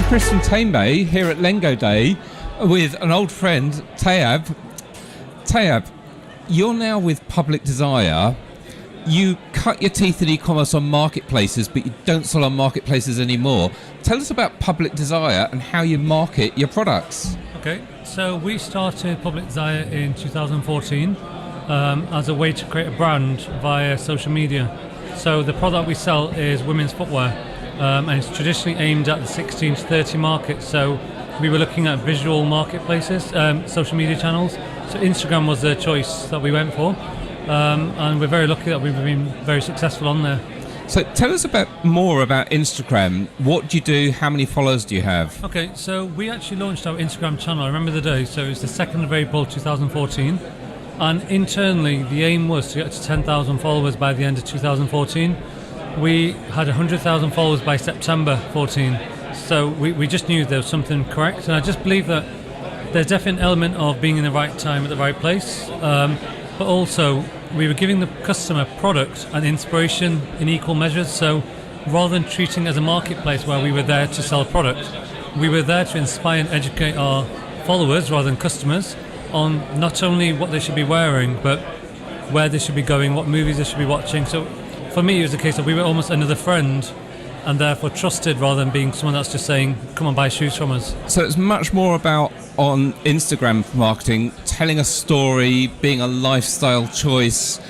Chris from Tayyab here at Lengow Day with an old friend, Tayyab. Tayyab, you're now with Public Desire. You cut your teeth in e-commerce on marketplaces, but you don't sell on marketplaces anymore. Tell us about Public Desire and how you market your products. Okay, so we started Public Desire in 2014 as a way to create a brand via social media. So the product we sell is women's footwear. And it's traditionally aimed at the 16 to 30 market. So we were looking at visual marketplaces, social media channels. So Instagram was the choice that we went for. And we're very lucky that we've been very successful on there. So tell us more about Instagram. What do you do? How many followers do you have? Okay, so we actually launched our Instagram channel. I remember the day. So it was the 2nd of April 2014. And internally, the aim was to get to 10,000 followers by the end of 2014. We had 100,000 followers by September 14, so we just knew there was something correct, and I just believe that there's definitely an element of being in the right time at the right place, but also we were giving the customer product and inspiration in equal measures. So rather than treating it as a marketplace where we were there to sell product, we were there to inspire and educate our followers rather than customers on not only what they should be wearing, but where they should be going, what movies they should be watching. So for me, it was a case of we were almost another friend and therefore trusted rather than being someone that's just saying, come and buy shoes from us. So it's much more about, on Instagram marketing, telling a story, being a lifestyle choice,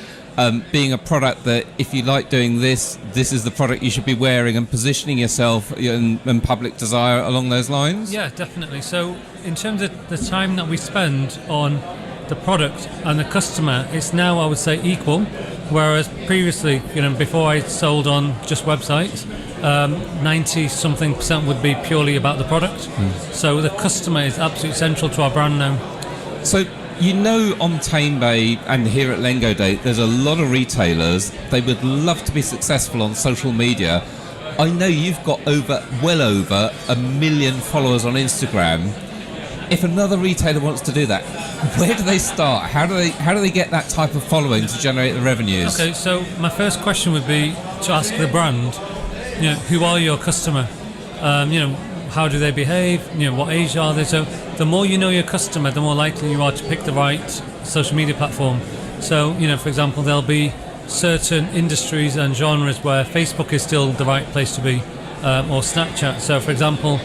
being a product that if you like doing this is the product you should be wearing, and positioning yourself and Public Desire along those lines? Yeah, definitely. So in terms of the time that we spend on the product and the customer, it's now, I would say, equal. Whereas previously, before I sold on just websites, 90-something% would be purely about the product. So the customer is absolutely central to our brand now. So on Tayyab and here at Lengow Day, there's a lot of retailers. They would love to be successful on social media. I know you've got well over 1 million followers on Instagram. If another retailer wants to do that, where do they start? How do they get that type of following to generate the revenues? Okay, so my first question would be to ask the brand, who are your customer? How do they behave? What age are they? So the more you know your customer, the more likely you are to pick the right social media platform. So, for example, there'll be certain industries and genres where Facebook is still the right place to be, or Snapchat. So, for example,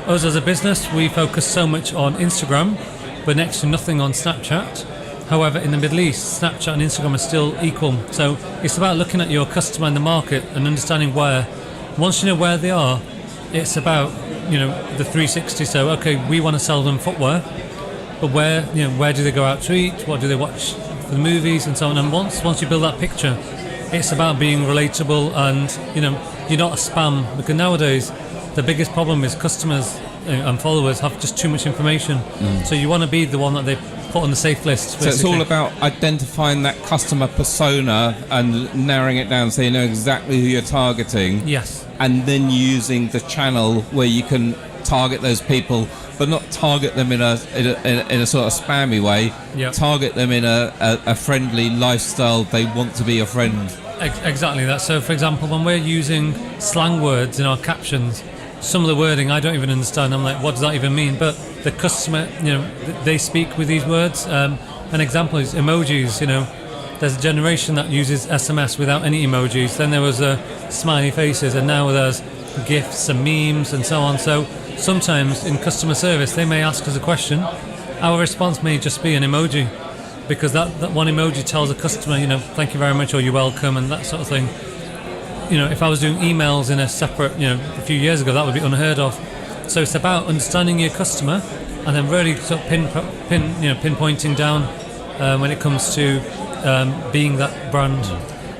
us as a business, we focus so much on Instagram, but next to nothing on Snapchat. However, in the Middle East, Snapchat and Instagram are still equal. So it's about looking at your customer in the market and understanding where. Once you know where they are, it's about the 360. So okay, we want to sell them footwear, but where do they go out to eat? What do they watch for the movies and so on? And once you build that picture, it's about being relatable and you're not a spam, because nowadays the biggest problem is customers and followers have just too much information. So you want to be the one that they put on the safe list, basically. So it's all about identifying that customer persona and narrowing it down so you know exactly who you're targeting. Yes. And then using the channel where you can target those people, but not target them in a sort of spammy way. Yep. Target them in a friendly lifestyle. They want to be your friend. Exactly that. So for example, when we're using slang words in our captions, some of the wording I don't even understand. I'm like, what does that even mean? But the customer, they speak with these words. An example is emojis. There's a generation that uses SMS without any emojis. Then there was smiley faces, and now there's GIFs and memes and so on. So sometimes in customer service, they may ask us a question. Our response may just be an emoji, because that one emoji tells a customer, thank you very much, or you're welcome, and that sort of thing. If I was doing emails in a separate, a few years ago, that would be unheard of. So it's about understanding your customer and then really sort of pinpointing down when it comes to being that brand.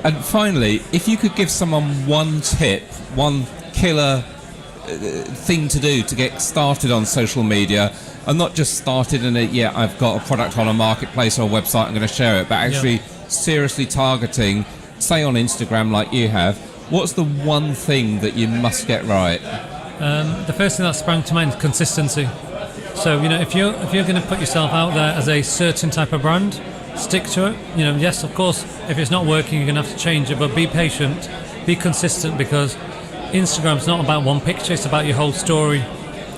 And finally, if you could give someone one tip, one killer thing to do to get started on social media, and not just started in I've got a product on a marketplace or a website, I'm going to share it, but actually seriously targeting, say on Instagram like you have, what's the one thing that you must get right? The first thing that sprang to mind is consistency. So, if you're going to put yourself out there as a certain type of brand, stick to it. Yes, of course, if it's not working, you're going to have to change it, but be patient, be consistent, because Instagram's not about one picture, it's about your whole story.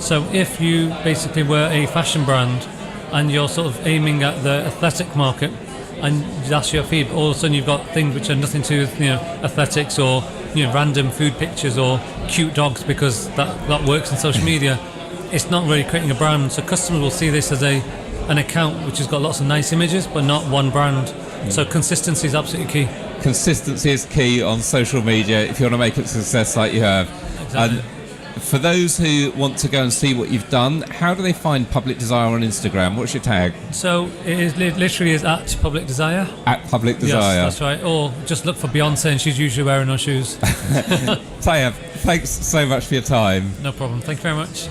So if you basically were a fashion brand and you're sort of aiming at the athletic market, and that's your feed, all of a sudden you've got things which are nothing to do with athletics, or random food pictures or cute dogs, because that works in social media. It's not really creating a brand. So customers will see this as an account which has got lots of nice images but not one brand. So consistency is absolutely key. Consistency is key on social media if you want to make it a success like you have. Exactly. And for those who want to go and see what you've done, how do they find Public Desire on Instagram? What's your tag? So it literally is at Public Desire. At Public Desire. Yes, that's right. Or just look for Beyonce and she's usually wearing her shoes. Tayyab, thanks so much for your time. No problem. Thank you very much.